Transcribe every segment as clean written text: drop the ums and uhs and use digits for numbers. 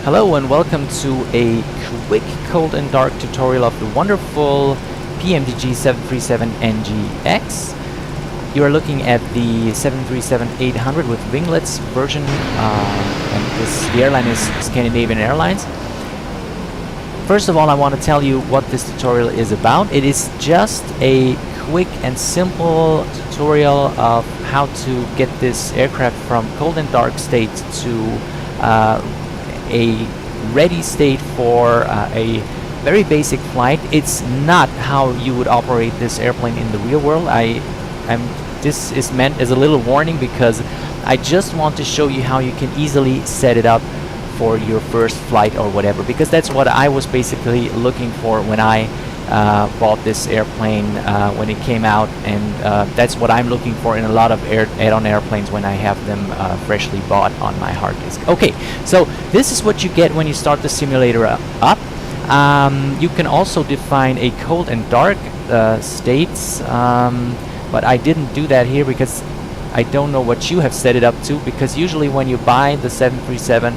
Hello and welcome to a quick cold and dark tutorial of the wonderful PMDG 737NGX. You are looking at the 737-800 with winglets version, and the airline is Scandinavian Airlines. First of all, I want to tell you what this tutorial is about. It is just a quick and simple tutorial of how to get this aircraft from cold and dark state to a ready state for a very basic flight. It's not how you would operate this airplane in the real world. This is meant as a little warning because I just want to show you how you can easily set it up for your first flight or whatever, because that's what I was basically looking for when I bought this airplane when it came out, and that's what I'm looking for in a lot of add-on airplanes when I have them freshly bought on my hard disk. Okay, so this is what you get when you start the simulator up. You can also define a cold and dark states, but I didn't do that here because I don't know what you have set it up to, because usually when you buy the 737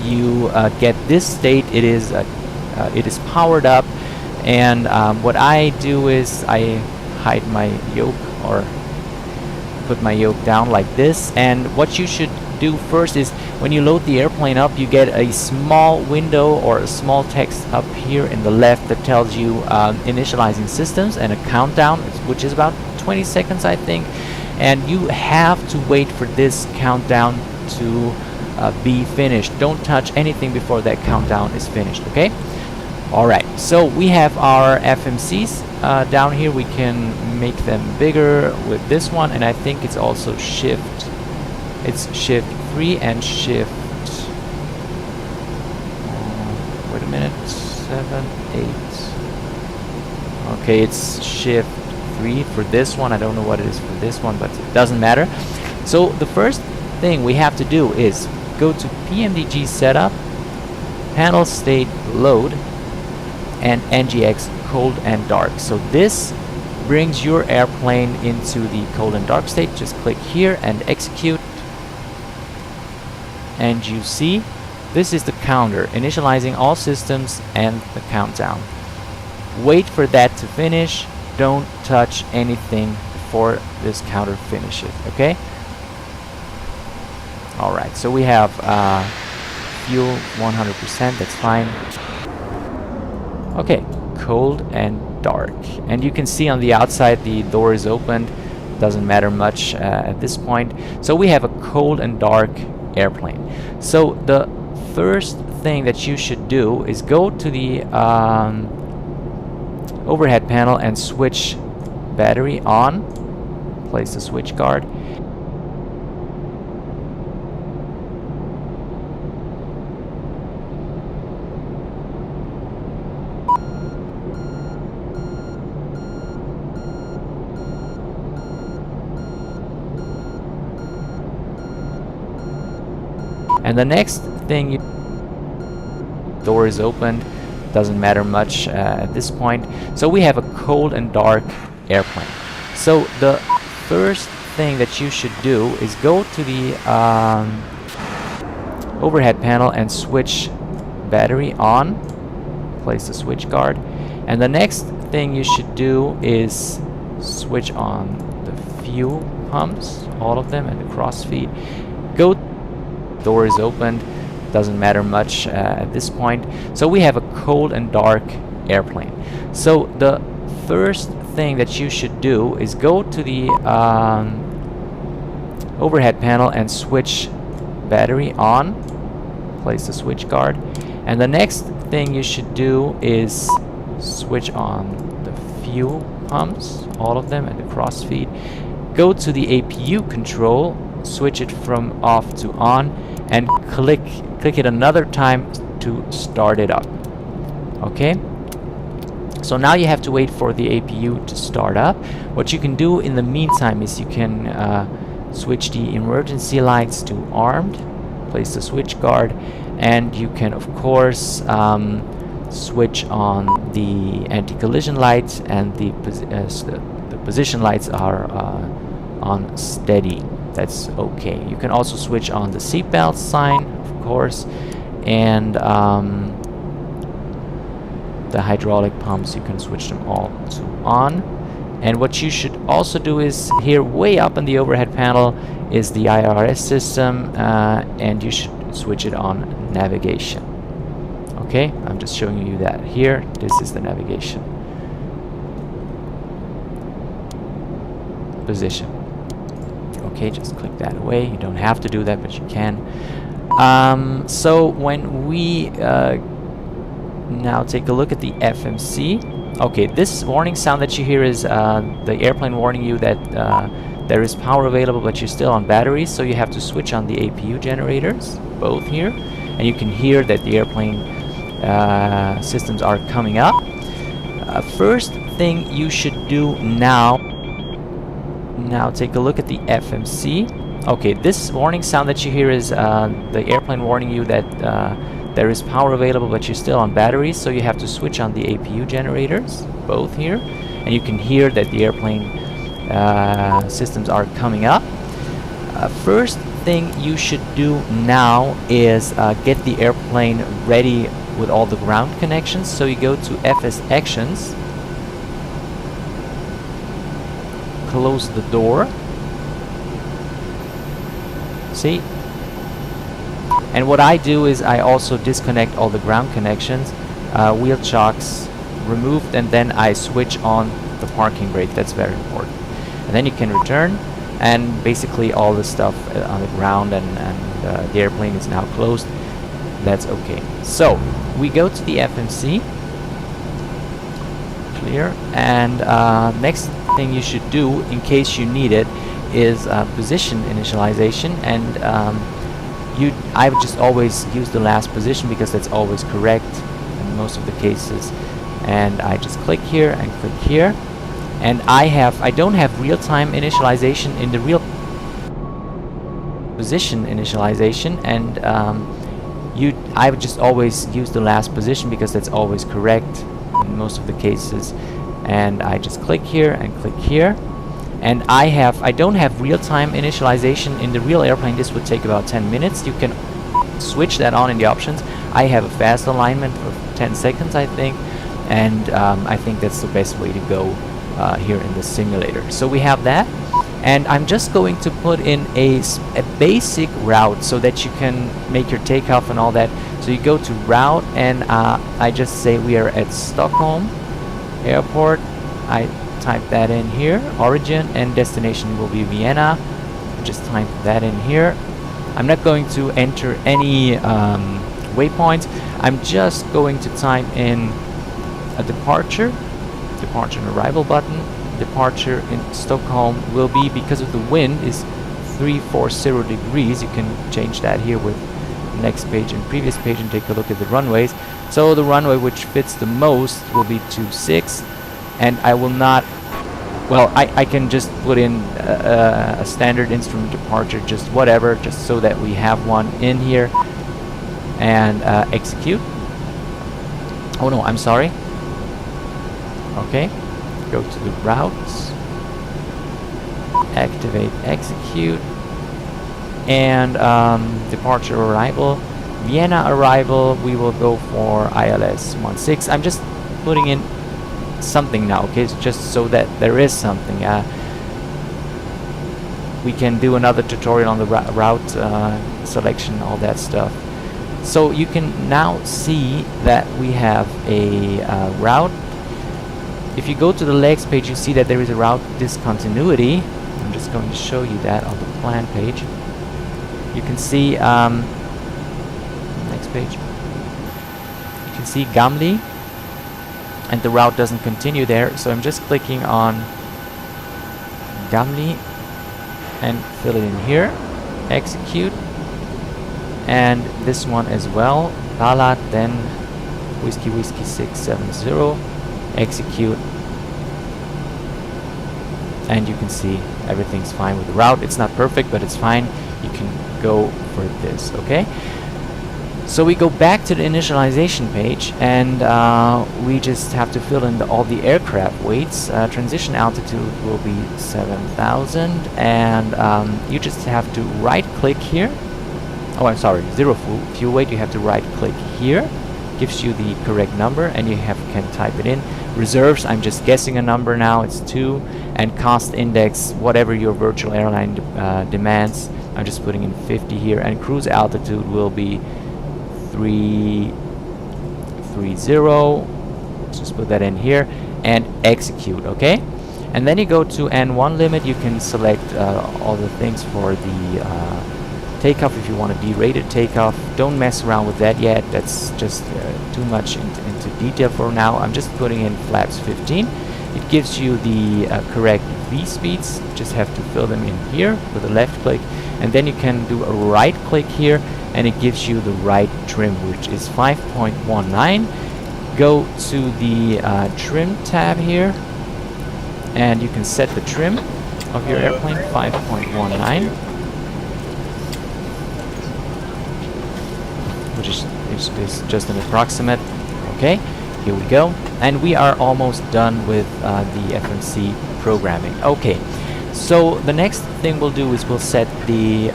you get this state. It is powered up. And what I do is I hide my yoke, or put my yoke down like this. And what you should do first is when you load the airplane up, you get a small window or a small text up here in the left that tells you initializing systems and a countdown, which is about 20 seconds, I think. And you have to wait for this countdown to be finished. Don't touch anything before that countdown is finished, okay? Alright, so we have our FMCs down here. We can make them bigger with this one, and I think it's also shift. It's shift 3 and shift wait a minute, 7, 8. Okay, it's shift 3 for this one. I don't know what it is for this one, but it doesn't matter. So the first thing we have to do is go to PMDG setup, panel state load, and NGX cold and dark. So this brings your airplane into the cold and dark state. Just click here and execute, and you see this is the counter initializing all systems and the countdown. Wait for that to finish. Don't touch anything before this counter finishes, okay? Alright, so we have fuel 100%, that's fine. Okay, cold and dark, and you can see on the outside the door is opened. Doesn't matter much at this point. So we have a cold and dark airplane. So the first thing that you should do is go to the overhead panel and switch battery on. Place the switch guard. And the next thing, door is opened. Doesn't matter much at this point. So we have a cold and dark airplane. So the first thing that you should do is go to the overhead panel and switch battery on. Place the switch guard. And the next thing you should do is switch on the fuel pumps, all of them, and the cross feed. Door is opened. Doesn't matter much at this point. So we have a cold and dark airplane. So the first thing that you should do is go to the overhead panel and switch battery on. Place the switch guard. And the next thing you should do is switch on the fuel pumps, all of them, and the cross feed. Go to the APU control, switch it from off to on, and click it another time to start it up. Okay, so now you have to wait for the APU to start up. What you can do in the meantime is you can switch the emergency lights to armed, place the switch guard, and you can of course switch on the anti-collision lights, and the position lights are on steady. That's okay. You can also switch on the seatbelt sign, of course, and the hydraulic pumps, you can switch them all to on. And what you should also do is, here way up in the overhead panel is the IRS system, and you should switch it on navigation. Okay, I'm just showing you that here. This is the navigation position. Okay, just click that away. You don't have to do that, but you can. So when we now take a look at the FMC. Okay, this warning sound that you hear is the airplane warning you that there is power available, but you're still on batteries, so you have to switch on the APU generators, both here, and you can hear that the airplane systems are coming up. First thing you should do now take a look at the FMC. Okay, this warning sound that you hear is the airplane warning you that there is power available, but you're still on batteries, so you have to switch on the APU generators, both here, and you can hear that the airplane systems are coming up. First thing you should do now is get the airplane ready with all the ground connections. So you go to FS Actions, close the door, see? And what I do is I also disconnect all the ground connections, wheel chocks removed, and then I switch on the parking brake. That's very important. And then you can return, and basically all the stuff on the ground and the airplane is now closed. That's okay. So we go to the FMC, clear, and next thing you should do in case you need it is position initialization, and I would just always use the last position because that's always correct in most of the cases. And I just click here and click here, and I don't have real-time initialization in the real position initialization, and I would just always use the last position because that's always correct in most of the cases. And I just click here and click here. And I don't have real-time initialization in the real airplane. This would take about 10 minutes. You can switch that on in the options. I have a fast alignment for 10 seconds, I think, and I think that's the best way to go here in the simulator. So we have that, and I'm just going to put in a basic route so that you can make your takeoff and all that. So you go to route, and I just say we are at Stockholm Airport. I type that in here, origin, and destination will be Vienna. Just type that in here. I'm not going to enter any waypoints. I'm just going to type in a departure and arrival button. Departure in Stockholm will be, because of the wind, is 340 degrees. You can change that here with next page and previous page and take a look at the runways. So the runway which fits the most will be 26. And I will not, well, I can just put in a standard instrument departure, just whatever, just so that we have one in here, and execute. Oh no, I'm sorry. Okay, go to the routes, activate execute, and departure arrival, Vienna arrival, we will go for ILS 16. I'm just putting in something now, okay, so just so that there is something. We can do another tutorial on the route selection, all that stuff. So you can now see that we have a route. If you go to the legs page, you see that there is a route discontinuity. I'm just going to show you that on the plan page. You can see next page. You can see Gamli, and the route doesn't continue there, so I'm just clicking on Gamli and fill it in here, execute, and this one as well, Palat, then Whiskey 670, execute, and you can see everything's fine with the route. It's not perfect, but it's fine. You can go for this, okay? So we go back to the initialization page, and we just have to fill in all the aircraft weights. Transition altitude will be 7,000, and you just have to right click here oh, I'm sorry, 0 fuel weight, you have to right click here, gives you the correct number, and you can type it in. Reserves, I'm just guessing a number now, it's 2, and cost index, whatever your virtual airline demands, I'm just putting in 50 here, and cruise altitude will be 330. Let's just put that in here and execute. Okay, and then you go to N1 limit. You can select all the things for the takeoff if you want a derated takeoff. Don't mess around with that yet, that's just too much into detail for now. I'm just putting in flaps 15. It gives you the correct V speeds, just have to fill them in here with a left click, and then you can do a right click here and it gives you the right trim, which is 5.19. Go to the trim tab here and you can set the trim of your airplane, 5.19, which is just an approximate. Okay, here we go, and we are almost done with the FMC programming. Okay, so the next thing we'll do is we'll set the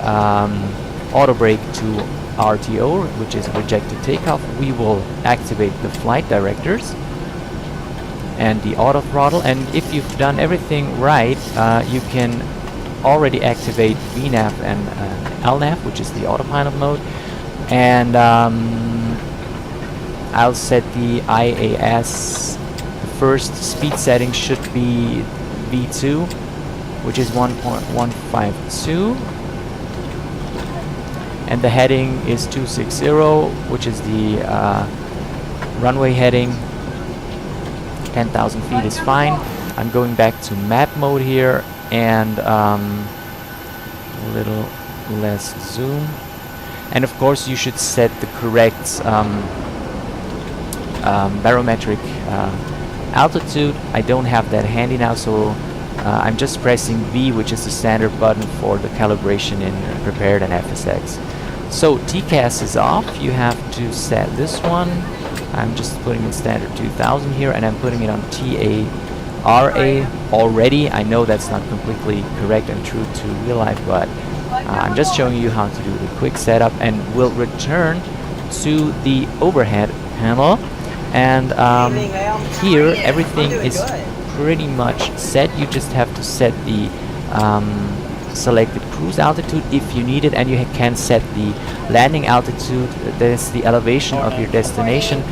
auto brake to RTO, which is rejected takeoff. We will activate the flight directors and the auto throttle, and if you've done everything right, you can already activate VNAV and LNAV, which is the autopilot mode, and I'll set the IAS. The first speed setting should be V2, which is 1.152, and the heading is 260, which is the runway heading. 10,000 feet is fine. I'm going back to map mode here and a little less zoom, and of course you should set the correct barometric altitude. I don't have that handy now, so I'm just pressing V, which is the standard button for the calibration in Prepared and FSX. So TCAS is off. You have to set this one. I'm just putting in standard 2000 here, and I'm putting it on TARA already. I know that's not completely correct and true to real life, but I'm just showing you how to do the quick setup, and we'll return to the overhead panel. And here everything is pretty much set. You just have to set the selected cruise altitude if you need it, and you can set the landing altitude. That is the elevation of your destination.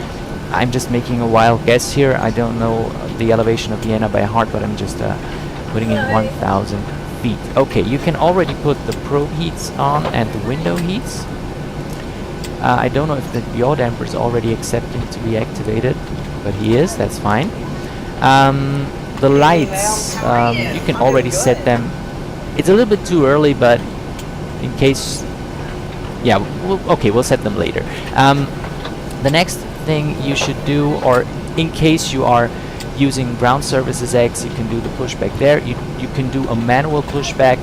I'm just making a wild guess here. I don't know the elevation of Vienna by heart, but I'm just putting in 1,000 feet. Okay, you can already put the probe heats on and the window heats. I don't know if the yaw damper is already accepting to be activated, but he is, that's fine. The lights, you can already set them. It's a little bit too early, but in case, yeah, we'll set them later. The next thing you should do, or in case you are using ground services X, you can do the pushback there. You can do a manual pushback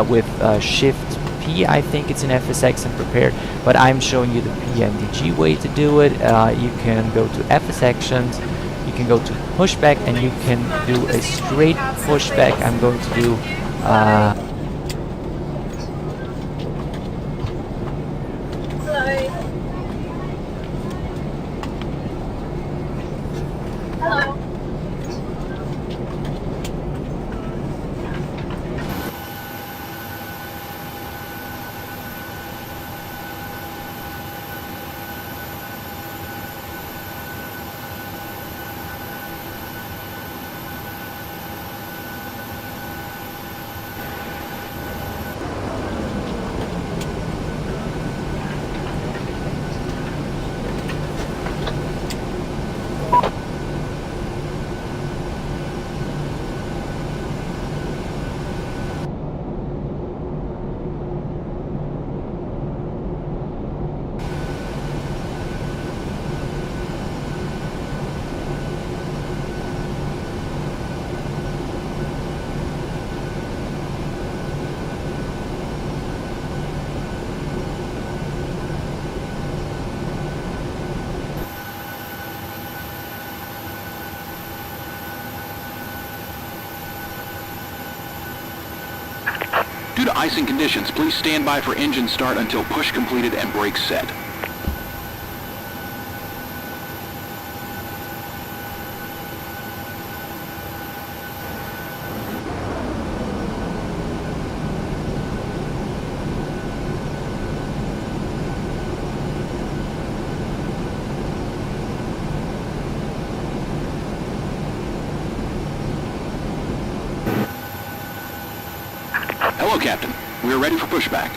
with Shift P, I think it's in FSX and Prepared, but I'm showing you the PMDG way to do it. You can go to FS actions, you can go to pushback, and you can do a straight pushback. I'm going to do Due to icing conditions, please stand by for engine start until push completed and brakes set. Hello, Captain. We are ready for pushback.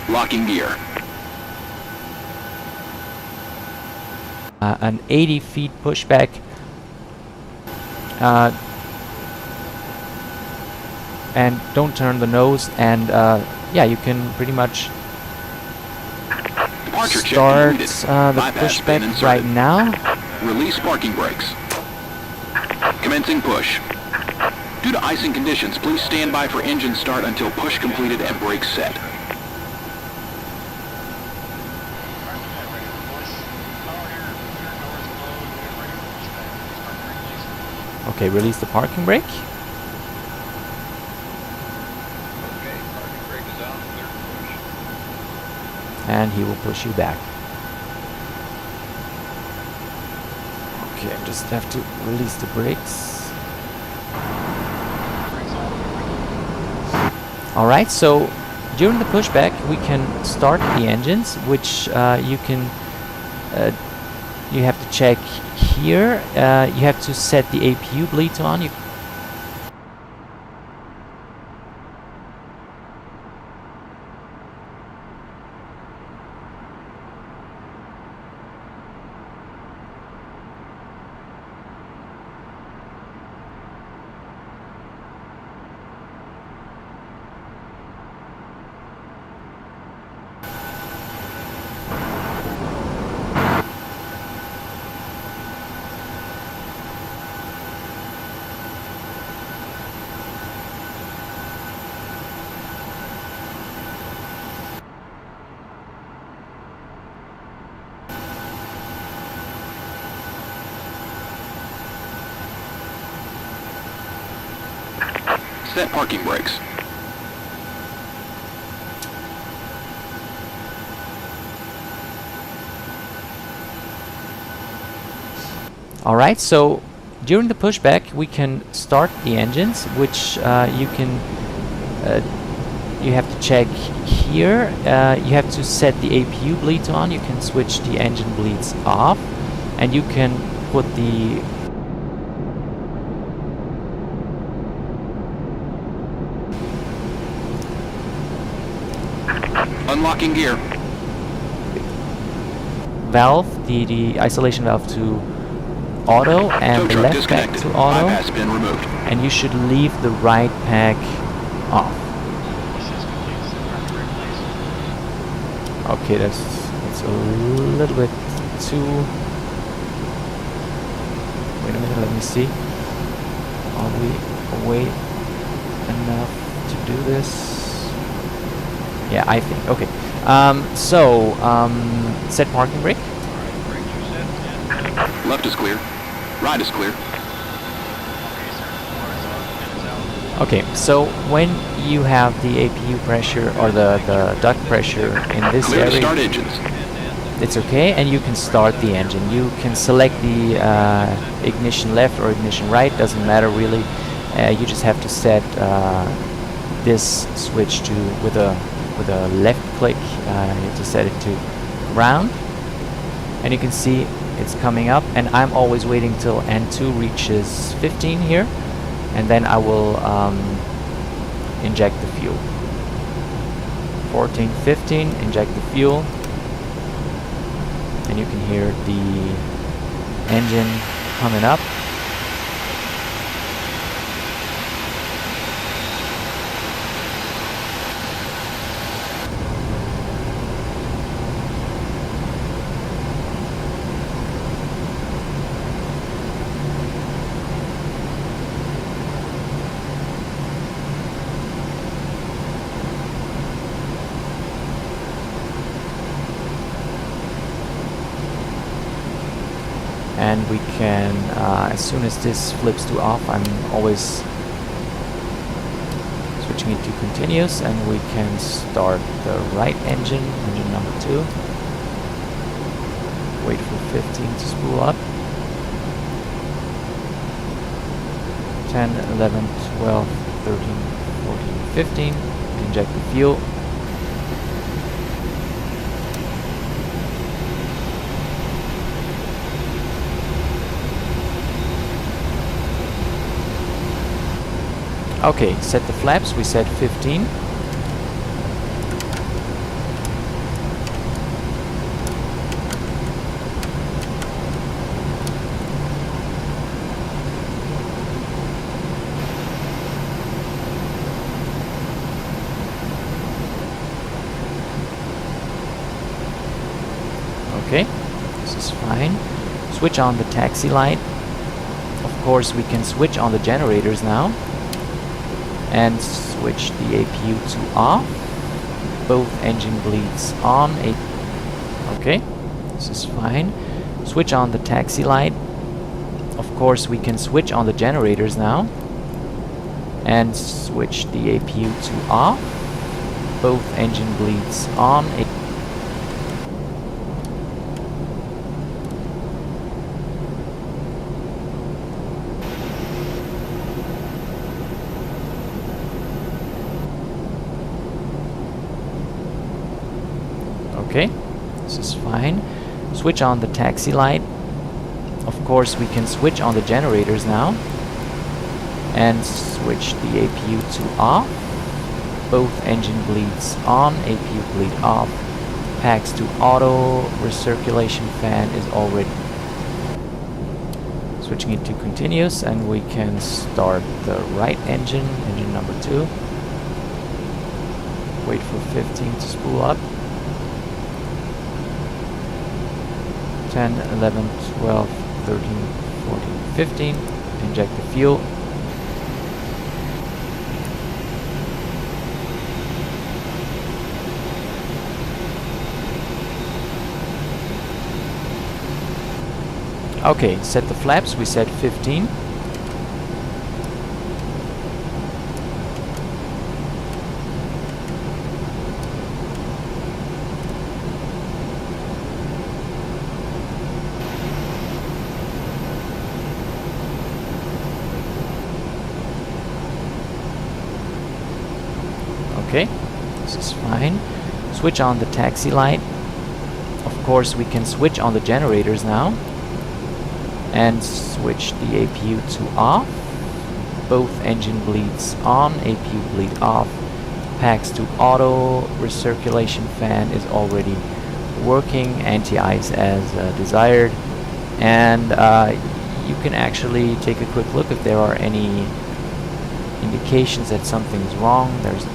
Locking gear. An 80 feet pushback. And don't turn the nose, and yeah, you can pretty much start the pushback right now. Release parking brakes. Commencing push. Due to icing conditions, please stand by for engine start until push completed and brakes set. Okay, release the parking brake. Okay, parking brake is on, clear to push. And he will push you back. Okay, I just have to release the brakes. Alright, so during the pushback we can start the engines, which you can you have to check here. You have to set the APU bleeds on. Set parking brakes. Alright, so during the pushback we can start the engines, which you can you have to check here. You have to set the APU bleeds on. You can switch the engine bleeds off, and you can put the Unlocking gear. valve, the isolation valve to auto, and the left pack to auto, Bypass pin removed. and you should leave the right pack off. Okay, that's a little bit too... Wait a minute, let me see. Are we away enough to do this? Yeah, I think. Okay. Set parking brake. Alright, brakes are set. And Left is clear. Right is clear. Okay, so when you have the APU pressure or the duct pressure in this Clear to start area, engines. it's okay, and you can start the engine. You can select the ignition left or ignition right, doesn't matter really. You just have to set this switch to with a left click. You have to set it to ground, and you can see it's coming up, and I'm always waiting till N2 reaches 15 here, and then I will inject the fuel. 14, 15, inject the fuel, and you can hear the engine coming up. as soon as this flips to off, I'm always switching it to continuous, and we can start the right engine, engine number 2. Wait for 15 to spool up. 10, 11, 12, 13, 14, 15. Inject the fuel. Okay, set the flaps, we set 15. Okay, this is fine. Switch on the taxi light. Of course, we can switch on the generators now. And switch the APU to off. Both engine bleeds on. Okay, this is fine. Switch on the taxi light. Of course, we can switch on the generators now. And switch the APU to off. Both engine bleeds on. Okay, this is fine. Switch on the taxi light. Of course, we can switch on the generators now. And switch the APU to off. Both engine bleeds on, APU bleed off. Packs to auto, recirculation fan is already. Switching it to continuous, and we can start the right engine, engine number 2. Wait for 15 to spool up. 10, 11, 12, 13, 14, 15. Inject the fuel. Okay, set the flaps, we set 15. Okay, this is fine. Switch on the taxi light. Of course, we can switch on the generators now. And switch the APU to off. Both engine bleeds on, APU bleed off. Packs to auto, recirculation fan is already working, anti-ice as desired. And you can actually take a quick look if there are any indications that something's wrong.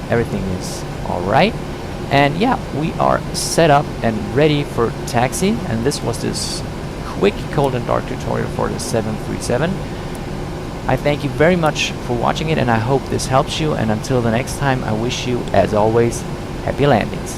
Everything is alright. And yeah, we are set up and ready for taxi. And this was this quick cold and dark tutorial for the 737. I thank you very much for watching it, and I hope this helps you. And until the next time, I wish you, as always, happy landings.